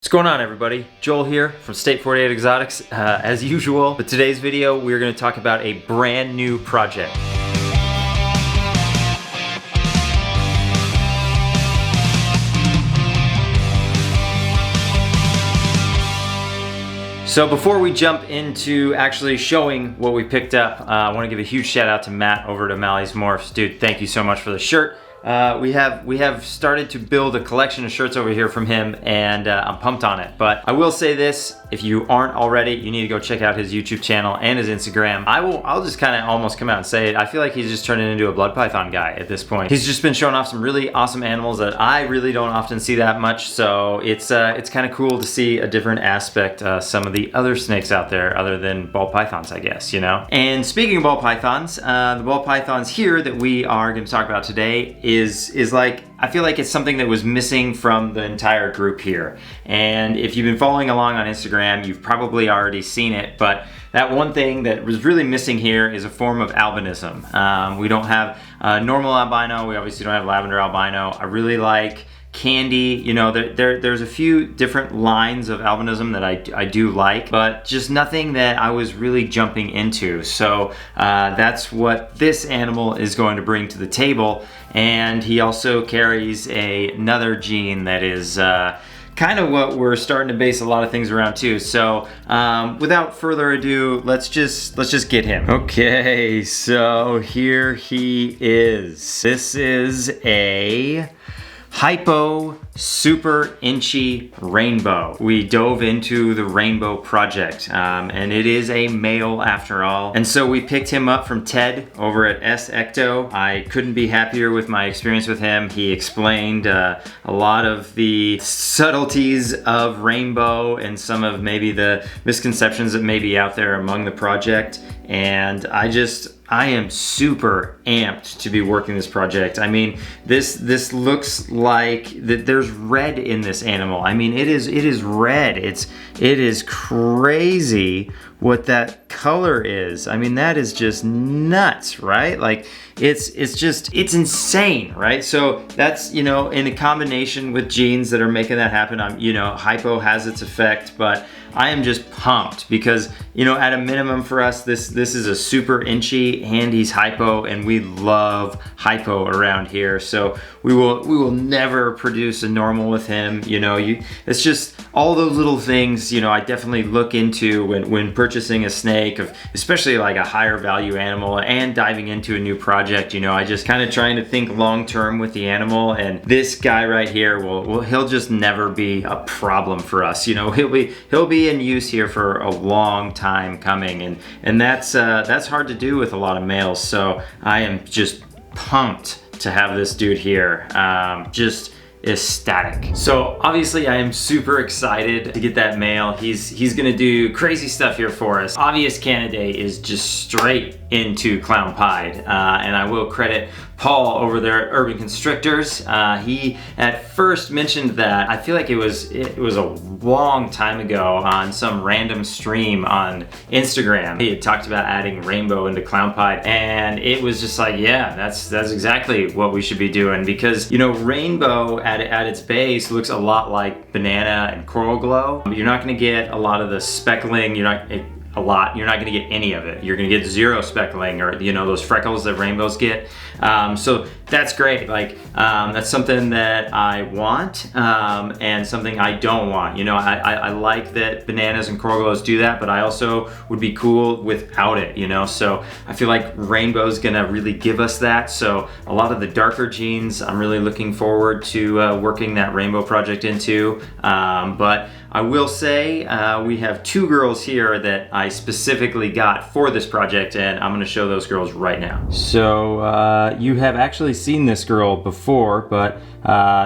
What's going on, everybody? Joel here from State 48 Exotics, as usual. But today's video, we're going to talk about a brand new project. So before we jump into actually showing what we picked up, I want to give a huge shout out to Matt over at O'Malleys Morphs. Dude, thank you so much for the shirt. We have started to build a collection of shirts over here from him, and I'm pumped on it. But I will say this, if you aren't already, you need to go check out his YouTube channel and his Instagram. I'll just kind of almost come out and say it. I feel like he's just turning into a blood python guy at this point. He's just been showing off some really awesome animals that I really don't often see that much. So it's kind of cool to see a different aspect, some of the other snakes out there other than ball pythons, I guess, you know? And speaking of ball pythons, the ball pythons here that we are going to talk about today is like, I feel like it's something that was missing from the entire group here. And if you've been following along on Instagram, you've probably already seen it, but that one thing that was really missing here is a form of albinism. We don't have normal albino, we obviously don't have lavender albino. I really like Candy, you know, there's a few different lines of albinism that I do like, but just nothing that I was really jumping into. So that's what this animal is going to bring to the table. And he also carries another gene that is kind of what we're starting to base a lot of things around too. So without further ado, let's just get him. Okay, so here he is. This is a Hypo Super Inchi Rainbow. We dove into the Rainbow project, and it is a male after all. And so we picked him up from Ted over at S Ecto. I couldn't be happier with my experience with him. He explained a lot of the subtleties of Rainbow and some of maybe the misconceptions that may be out there among the project. And I am super amped to be working this project. I mean, this looks like there's red in this animal. I mean, it is red. It is crazy what that color is. I mean, that is just nuts, right? Like it's insane, right? So that's, you know, in a combination with genes that are making that happen. You know, hypo has its effect, but I am just pumped because, you know, at a minimum for us, this is a super Inchi and he's hypo, and we love hypo around here. So we will never produce a normal with him. You know, it's just all those little things, you know, I definitely look into when purchasing a snake, especially like a higher value animal and diving into a new project. You know, I just kind of trying to think long term with the animal, and this guy right here he'll just never be a problem for us. You know, he'll be in use here for a long time coming, and that's hard to do with a lot of males. So I am just pumped to have this dude here. Just ecstatic. So obviously I am super excited to get that male. He's gonna do crazy stuff here for us. Obvious candidate is just straight into clown pied, and I will credit Paul over there at Urban Constrictors. He at first mentioned that, I feel like it was a long time ago on some random stream on Instagram. He had talked about adding rainbow into clown pied, and it was just like, yeah, that's exactly what we should be doing, because, you know, rainbow at its base looks a lot like banana and coral glow. You're not gonna get a lot of the speckling. You're not gonna get any of it. You're gonna get zero speckling, or, you know, those freckles that rainbows get. So that's great. Like, that's something that I want, and something I don't want. You know, I like that bananas and coral glows do that, but I also would be cool without it, you know? So I feel like rainbow's gonna really give us that. So a lot of the darker genes, I'm really looking forward to working that rainbow project into. But I will say we have two girls here that I specifically got for this project, and I'm gonna show those girls right now. So you have actually seen this girl before, but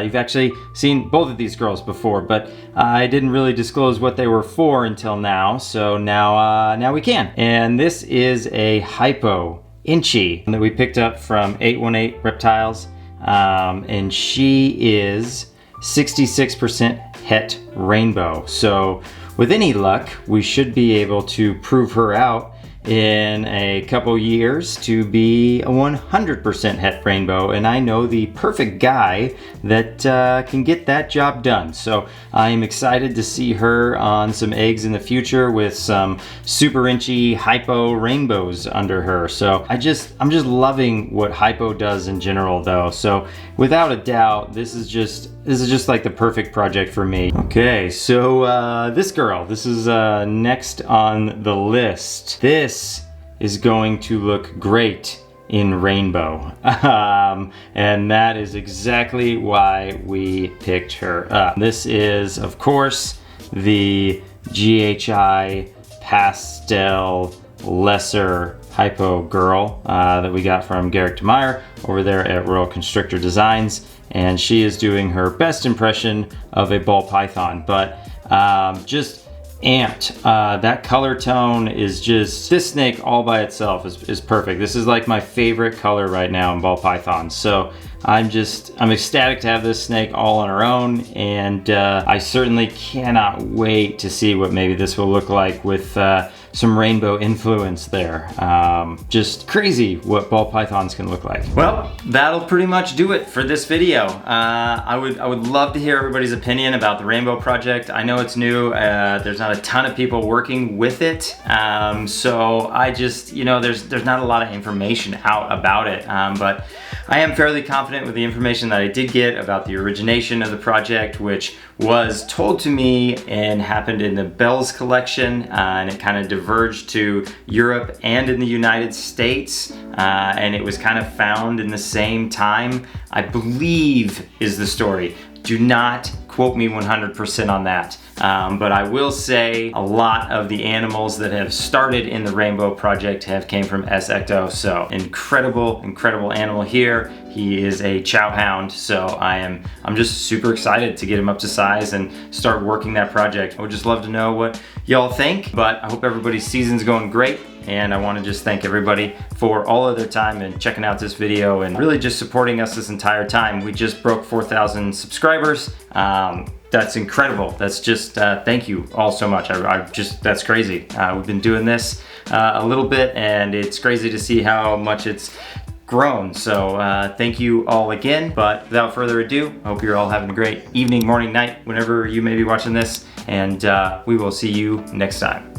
you've actually seen both of these girls before, but I didn't really disclose what they were for until now. So now we can. And this is a Hypo Inchi that we picked up from 818 Reptiles, and she is 66% het rainbow. So with any luck, we should be able to prove her out in a couple years to be a 100% het rainbow, and I know the perfect guy that can get that job done. So I am excited to see her on some eggs in the future with some super Inchi hypo rainbows under her. So I'm just loving what hypo does in general though. So without a doubt, this is just like the perfect project for me. Okay, so this is next on the list. This is going to look great in rainbow. And that is exactly why we picked her up. This is, of course, the GHI Pastel Lesser Hypo girl that we got from Garrick Meyer over there at Royal Constrictor Designs. And she is doing her best impression of a ball python, but just amped. That color tone is just, this snake all by itself is perfect. This is like my favorite color right now in ball pythons. So I'm ecstatic to have this snake all on her own, and I certainly cannot wait to see what maybe this will look like with some rainbow influence there. Just crazy what ball pythons can look like. Well, that'll pretty much do it for this video. I would love to hear everybody's opinion about the rainbow project. I know it's new. There's not a ton of people working with it. So I just, there's not a lot of information out about it. But I am fairly confident with the information that I did get about the origination of the project, which was told to me and happened in the Bells collection, and it kind of diverged to Europe and in the United States, and it was kind of found in the same time, I believe is the story. Do not quote me 100% on that. But I will say a lot of the animals that have started in the Rainbow Project have came from S. Ecto. So incredible animal here. He is a chow hound. So I'm just super excited to get him up to size and start working that project. I would just love to know what y'all think, but I hope everybody's season's going great. And I want to just thank everybody for all of their time and checking out this video and really just supporting us this entire time. We just broke 4,000 subscribers. That's incredible. That's just, thank you all so much. That's crazy. We've been doing this a little bit, and it's crazy to see how much it's grown. So thank you all again. But without further ado, I hope you're all having a great evening, morning, night, whenever you may be watching this. And we will see you next time.